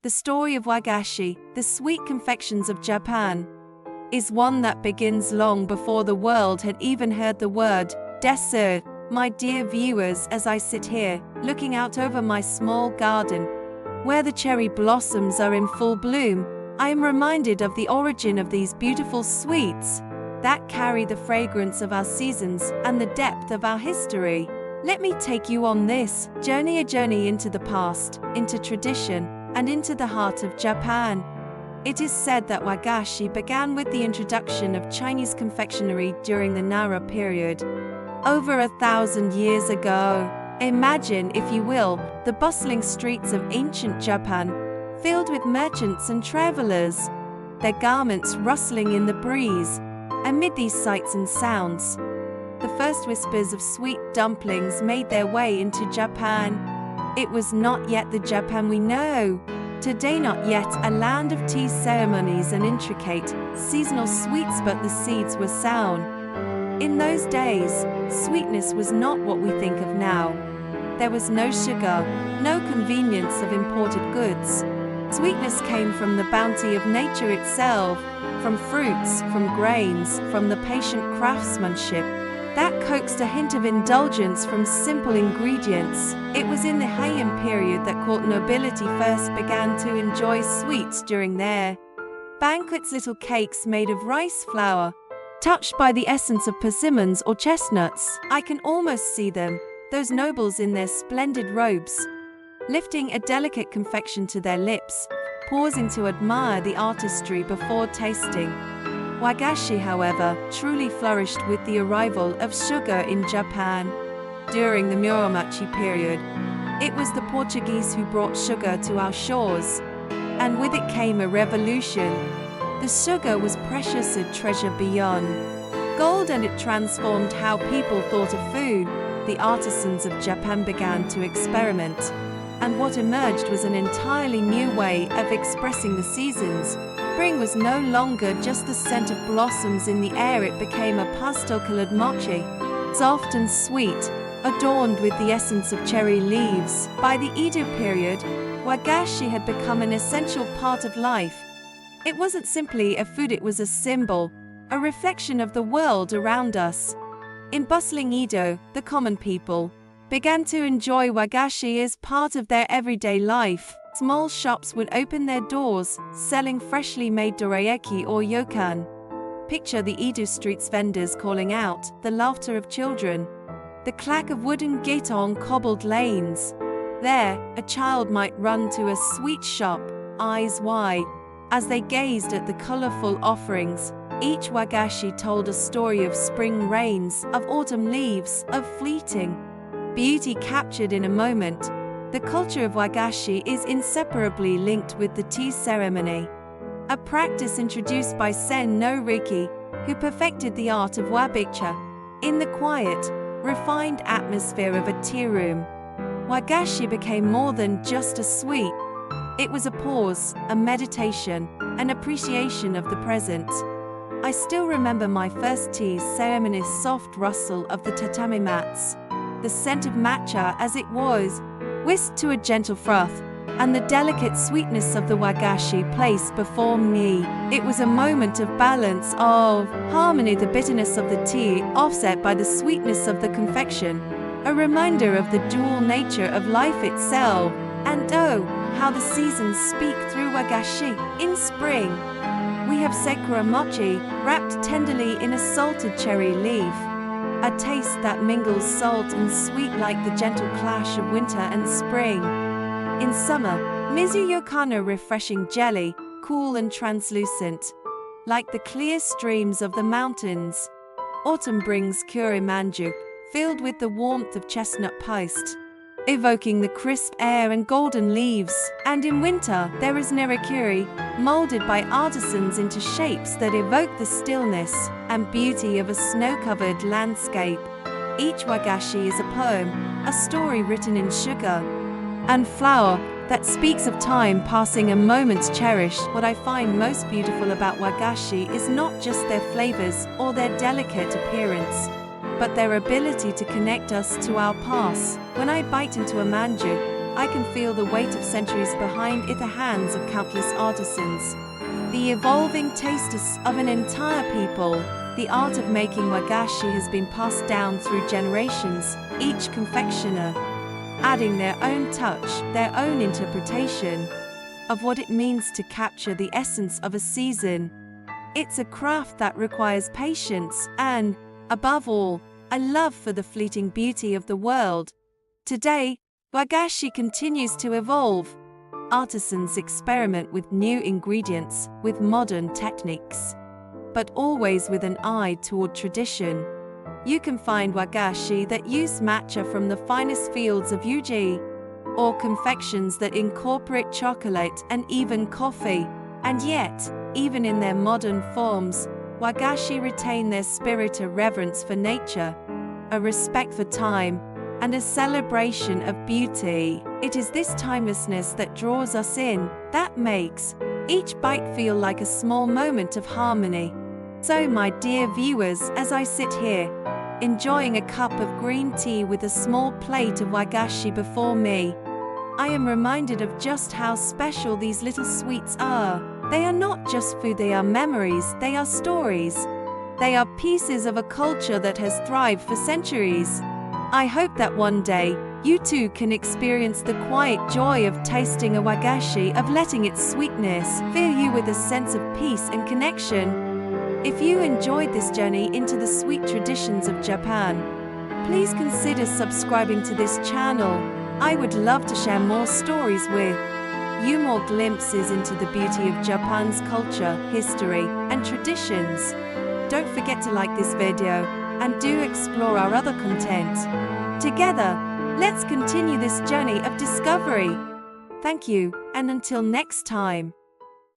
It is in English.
The story of Wagashi, the sweet confections of Japan, is one that begins long before the world had even heard the word dessert. My dear viewers, as I sit here, looking out over my small garden, where the cherry blossoms are in full bloom, I am reminded of the origin of these beautiful sweets that carry the fragrance of our seasons and the depth of our history. Let me take you on this journey, a journey into the past, into tradition, and into the heart of Japan. It is said that Wagashi began with the introduction of Chinese confectionery during the Nara period, over 1,000 years ago. Imagine, if you will, the bustling streets of ancient Japan, filled with merchants and travelers, their garments rustling in the breeze. Amid these sights and sounds, the first whispers of sweet dumplings made their way into Japan. It was not yet the Japan we know today, not yet a land of tea ceremonies and intricate, seasonal sweets, but the seeds were sown. In those days, sweetness was not what we think of now. There was no sugar, no convenience of imported goods. Sweetness came from the bounty of nature itself, from fruits, from grains, from the patient craftsmanship that coaxed a hint of indulgence from simple ingredients. It was in the Heian period that court nobility first began to enjoy sweets during their banquets, little cakes made of rice flour, touched by the essence of persimmons or chestnuts. I can almost see them, those nobles in their splendid robes, lifting a delicate confection to their lips, pausing to admire the artistry before tasting. Wagashi, however, truly flourished with the arrival of sugar in Japan. During the Muromachi period, it was the Portuguese who brought sugar to our shores, and with it came a revolution. The sugar was precious, a treasure beyond gold, and it transformed how people thought of food. The artisans of Japan began to experiment, and what emerged was an entirely new way of expressing the seasons. Spring was no longer just the scent of blossoms in the air, it became a pastel-colored mochi, soft and sweet, adorned with the essence of cherry leaves. By the Edo period, Wagashi had become an essential part of life. It wasn't simply a food, it was a symbol, a reflection of the world around us. In bustling Edo, the common people began to enjoy Wagashi as part of their everyday life. Small shops would open their doors, selling freshly made dorayaki or yokan. Picture the Edo streets, vendors calling out, the laughter of children, the clack of wooden gate on cobbled lanes. There, a child might run to a sweet shop, eyes wide, as they gazed at the colorful offerings. Each Wagashi told a story of spring rains, of autumn leaves, of fleeting beauty captured in a moment. The culture of Wagashi is inseparably linked with the tea ceremony, a practice introduced by Sen no Riki, who perfected the art of wabicha. In the quiet, refined atmosphere of a tea room, Wagashi became more than just a sweet. It was a pause, a meditation, an appreciation of the present. I still remember my first tea ceremony's soft rustle of the tatami mats, the scent of matcha as it was whisked to a gentle froth, and the delicate sweetness of the Wagashi placed before me. It was a moment of balance, of harmony, the bitterness of the tea offset by the sweetness of the confection, a reminder of the dual nature of life itself. And oh, how the seasons speak through Wagashi. In spring, we have Sakura mochi, wrapped tenderly in a salted cherry leaf, a taste that mingles salt and sweet like the gentle clash of winter and spring. In summer, mizu yokana, refreshing jelly, cool and translucent, like the clear streams of the mountains. Autumn brings kure manju, filled with the warmth of chestnut paste, evoking the crisp air and golden leaves. And in winter, there is nerikuri, molded by artisans into shapes that evoke the stillness and beauty of a snow-covered landscape. Each Wagashi is a poem, a story written in sugar and flour that speaks of time passing and moments cherished. What I find most beautiful about Wagashi is not just their flavors or their delicate appearance, but their ability to connect us to our past. When I bite into a manju, I can feel the weight of centuries behind it, the hands of countless artisans. The evolving tastes of an entire people. The art of making wagashi has been passed down through generations, each confectioner adding their own touch, their own interpretation of what it means to capture the essence of a season. It's a craft that requires patience and, above all, a love for the fleeting beauty of the world. Today, wagashi continues to evolve. Artisans experiment with new ingredients, with modern techniques, but always with an eye toward tradition. You can find wagashi that use matcha from the finest fields of Uji, or confections that incorporate chocolate and even coffee. And yet, even in their modern forms, wagashi retain their spirit of reverence for nature, a respect for time, and a celebration of beauty. It is this timelessness that draws us in, that makes each bite feel like a small moment of harmony. So, my dear viewers, as I sit here, enjoying a cup of green tea with a small plate of wagashi before me, I am reminded of just how special these little sweets are. They are not just food, they are memories, they are stories. They are pieces of a culture that has thrived for centuries. I hope that one day, you too can experience the quiet joy of tasting a wagashi, of letting its sweetness fill you with a sense of peace and connection. If you enjoyed this journey into the sweet traditions of Japan, please consider subscribing to this channel. I would love to share more stories with you, more glimpses into the beauty of Japan's culture, history, and traditions. Don't forget to like this video, and do explore our other content. Together, let's continue this journey of discovery. Thank you, and until next time.